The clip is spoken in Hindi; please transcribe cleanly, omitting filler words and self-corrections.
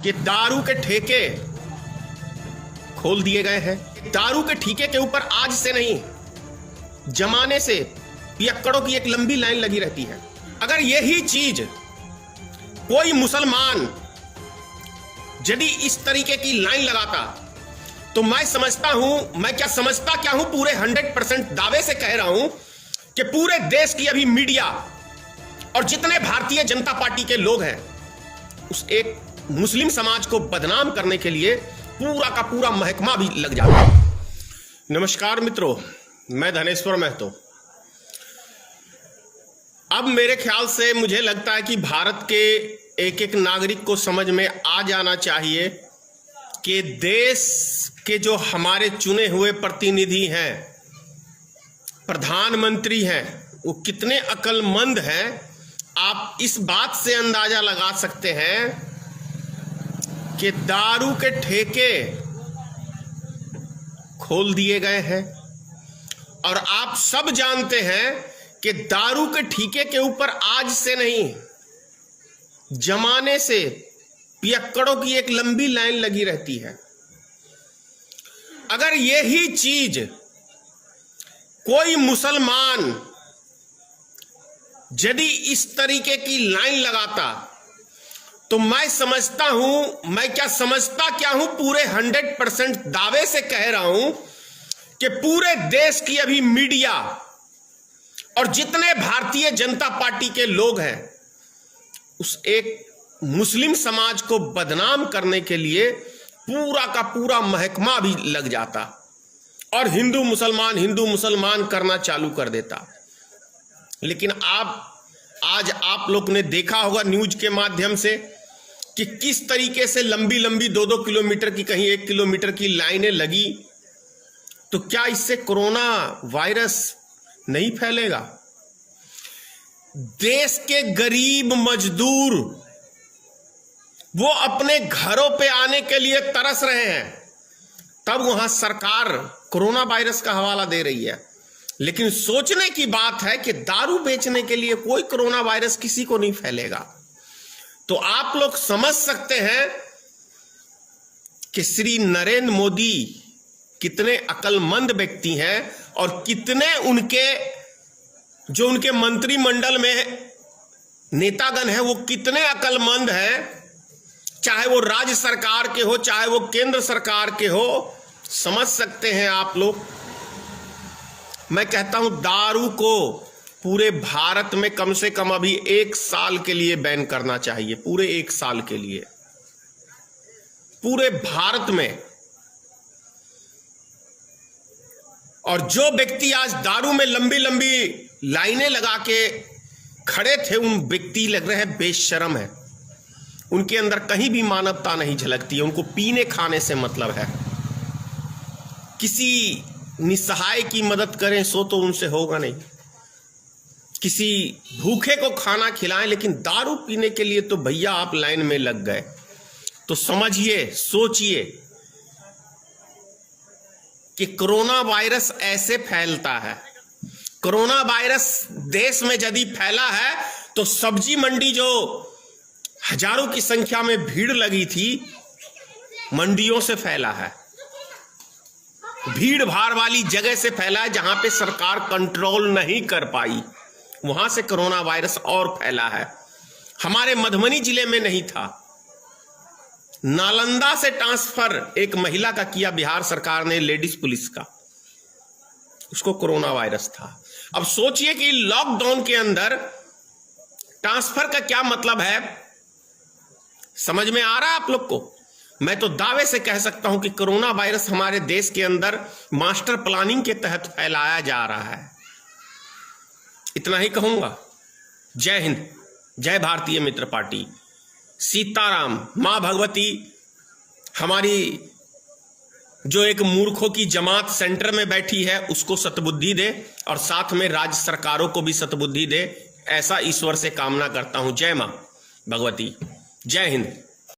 कि दारू के ठेके खोल दिए गए हैं। दारू के ठेके के ऊपर आज से नहीं, जमाने से पियक्कड़ों की एक लंबी लाइन लगी रहती है। अगर यही चीज कोई मुसलमान यदि इस तरीके की लाइन लगाता तो मैं समझता हूं, मैं क्या समझता क्या हूं, पूरे 100% दावे से कह रहा हूं कि पूरे देश की अभी मीडिया और जितने भारतीय जनता पार्टी के लोग हैं उस एक मुस्लिम समाज को बदनाम करने के लिए पूरा का पूरा महकमा भी लग जाता है। नमस्कार मित्रों, मैं धनेश्वर महतो। अब मेरे ख्याल से मुझे लगता है कि भारत के एक एक नागरिक को समझ में आ जाना चाहिए कि देश के जो हमारे चुने हुए प्रतिनिधि हैं, प्रधानमंत्री हैं, वो कितने अक्लमंद हैं। आप इस बात से अंदाजा लगा सकते हैं कि दारू के ठेके खोल दिए गए हैं और आप सब जानते हैं कि दारू के ठेके के ऊपर आज से नहीं, जमाने से पियक्कड़ों की एक लंबी लाइन लगी रहती है। अगर यही चीज कोई मुसलमान यदि इस तरीके की लाइन लगाता तो मैं समझता हूं, मैं क्या समझता क्या हूं, पूरे 100% दावे से कह रहा हूं कि पूरे देश की अभी मीडिया और जितने भारतीय जनता पार्टी के लोग हैं उस एक मुस्लिम समाज को बदनाम करने के लिए पूरा का पूरा महकमा भी लग जाता और हिंदू मुसलमान करना चालू कर देता। लेकिन आज आप लोग ने देखा होगा न्यूज के माध्यम से कि किस तरीके से लंबी लंबी 2-2 किलोमीटर की, कहीं 1 किलोमीटर की लाइनें लगी। तो क्या इससे कोरोना वायरस नहीं फैलेगा? देश के गरीब मजदूर वो अपने घरों पे आने के लिए तरस रहे हैं, तब वहां सरकार कोरोना वायरस का हवाला दे रही है। लेकिन सोचने की बात है कि दारू बेचने के लिए कोई कोरोना वायरस किसी को नहीं फैलेगा। तो आप लोग समझ सकते हैं कि श्री नरेंद्र मोदी कितने अक्लमंद व्यक्ति हैं और कितने उनके मंत्रिमंडल में नेतागण हैं वो कितने अक्लमंद हैं, चाहे वो राज्य सरकार के हो चाहे वो केंद्र सरकार के हो। समझ सकते हैं आप लोग। मैं कहता हूं दारू को पूरे भारत में कम से कम अभी 1 साल के लिए बैन करना चाहिए, पूरे 1 साल के लिए पूरे भारत में। और जो व्यक्ति आज दारू में लंबी लंबी लाइनें लगा के खड़े थे उन व्यक्ति लग रहे हैं बेशर्म है। उनके अंदर कहीं भी मानवता नहीं झलकती है। उनको पीने खाने से मतलब है। किसी निसहाय की मदद करें सो तो उनसे होगा नहीं, किसी भूखे को खाना खिलाएं, लेकिन दारू पीने के लिए तो भैया आप लाइन में लग गए। तो समझिए, सोचिए कि कोरोना वायरस ऐसे फैलता है। कोरोना वायरस देश में यदि फैला है तो सब्जी मंडी जो हजारों की संख्या में भीड़ लगी थी, मंडियों से फैला है। भीड़ भाड़ वाली जगह से फैला है जहां पे सरकार कंट्रोल नहीं कर पाई, वहां से कोरोना वायरस और फैला है। हमारे मधुबनी जिले में नहीं था, नालंदा से ट्रांसफर एक महिला का किया बिहार सरकार ने, लेडीज पुलिस का, उसको कोरोना वायरस था। अब सोचिए कि लॉकडाउन के अंदर ट्रांसफर का क्या मतलब है। समझ में आ रहा है आप लोग को? मैं तो दावे से कह सकता हूं कि कोरोना वायरस हमारे देश के अंदर मास्टर प्लानिंग के तहत फैलाया जा रहा है। इतना ही कहूंगा। जय हिंद, जय भारतीय मित्र पार्टी, सीताराम। मां भगवती हमारी जो एक मूर्खों की जमात सेंटर में बैठी है उसको सतबुद्धि दे और साथ में राज्य सरकारों को भी सतबुद्धि दे, ऐसा ईश्वर से कामना करता हूं। जय मां भगवती, जय हिंद।